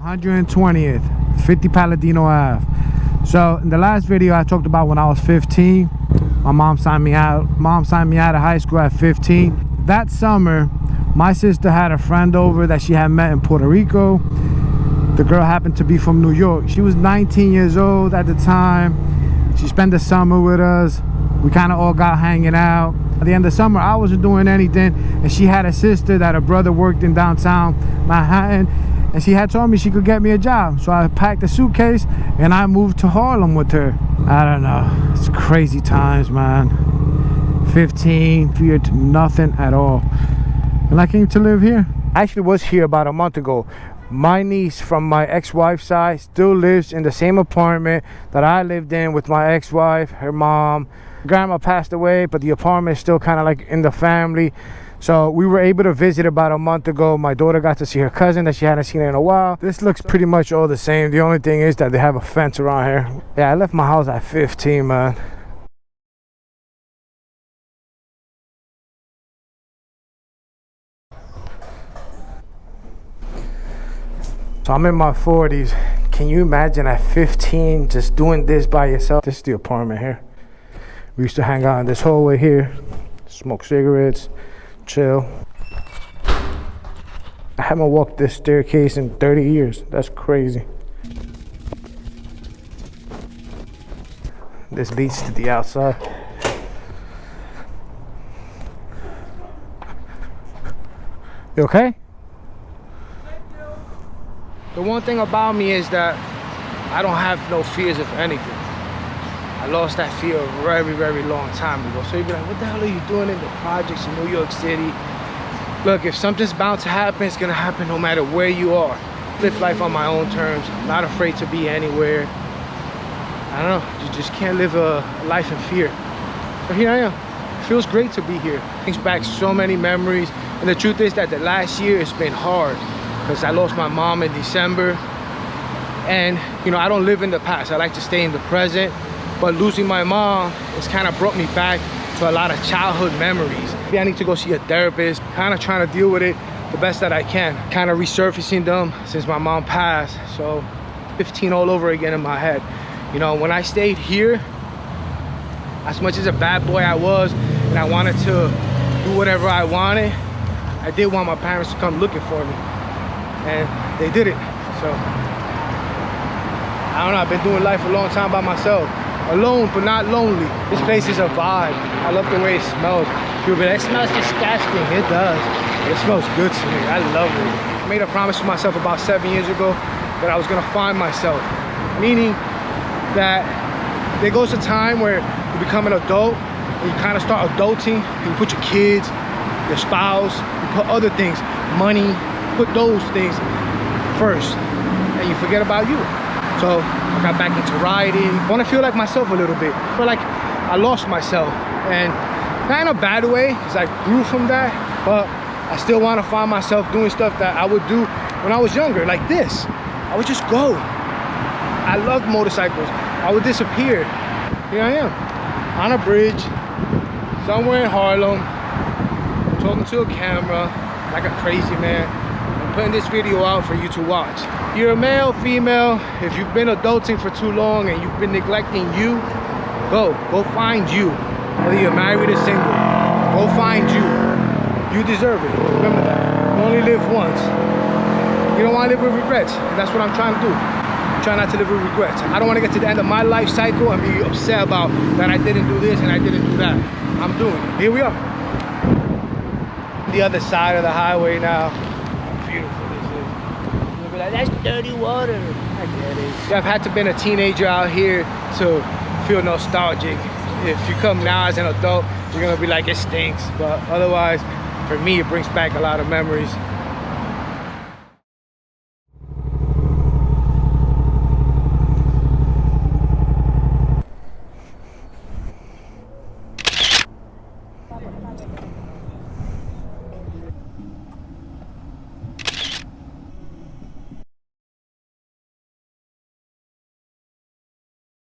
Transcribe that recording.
120th, 50 Paladino Ave. So in the last video I talked about when I was 15. My mom signed me out. Mom signed me out of high school at 15. That summer, my sister had a friend over that she had met in Puerto Rico. The girl happened to be from New York. She was 19 years old at the time. She spent the summer with us. We kind of all got hanging out. At the end of the summer, I wasn't doing anything, and she had a sister that her brother worked in downtown Manhattan, and she had told me she could get me a job. So I packed a suitcase and I moved to Harlem with her. I don't know, it's crazy times, man. 15, feared nothing at all, and I came to live here. I actually was here about a month ago. My niece from my ex-wife's side still lives in the same apartment that I lived in with my ex-wife, her mom. Grandma passed away, but the apartment is still kind of like in the family. So we were able to visit about a month ago. My daughter got to see her cousin that she hadn't seen in a while. This looks pretty much all the same. The only thing is that they have a fence around here. Yeah, I left my house at 15, man. So I'm in my 40s. Can you imagine at 15 just doing this by yourself? This is the apartment here. We used to hang out in this hallway here, smoke cigarettes, chill. I haven't walked this staircase in 30 years. That's crazy. This leads to the outside. You okay? The one thing about me is that I don't have no fears of anything. I lost that fear a very, very long time ago. So you'd be like, what the hell are you doing in the projects in New York City? Look, if something's bound to happen, it's gonna happen no matter where you are. Live life on my own terms. I'm not afraid to be anywhere. I don't know, you just can't live a life in fear. So here I am. It feels great to be here. Brings back so many memories. And the truth is that the last year has been hard because I lost my mom in December. And you know, I don't live in the past. I like to stay in the present. But losing my mom has kind of brought me back to a lot of childhood memories. Maybe I need to go see a therapist, kind of trying to deal with it the best that I can. Kind of resurfacing them since my mom passed. So 15 all over again in my head. You know, when I stayed here, as much as a bad boy I was, and I wanted to do whatever I wanted, I did want my parents to come looking for me. And they did it. So, I don't know, I've been doing life a long time by myself. Alone, but not lonely. This place is a vibe. I love the way it smells. People be like, it smells disgusting. It does. It smells good to me. I love it. I made a promise to myself about 7 years ago that I was gonna find myself. Meaning that there goes a time where you become an adult, and you kind of start adulting, and you put your kids, your spouse, you put other things, money, put those things first, and you forget about you. So I got back into riding. I want to feel like myself a little bit. I feel like I lost myself, and not in a bad way because I grew from that, but I still want to find myself doing stuff that I would do when I was younger, like this. I would just go. I loved motorcycles. I would disappear. Here I am on a bridge somewhere in Harlem, talking to a camera like a crazy man. I'm putting this video out for you to watch. You're a male, female, if you've been adulting for too long and you've been neglecting you, go find you. Whether you're married or single, go find you. You deserve it. Remember that. You only live once. You don't want to live with regrets, and that's what I'm trying to do. I'm trying not to live with regrets. I don't want to get to the end of my life cycle and be upset about that I didn't do this and I didn't do that. I'm doing it. Here we are. The other side of the highway now. Beautiful. Like, that's dirty water. I get it. Yeah, I've had to been a teenager out here to feel nostalgic. If you come now as an adult, you're gonna be like, it stinks. But otherwise, for me, it brings back a lot of memories.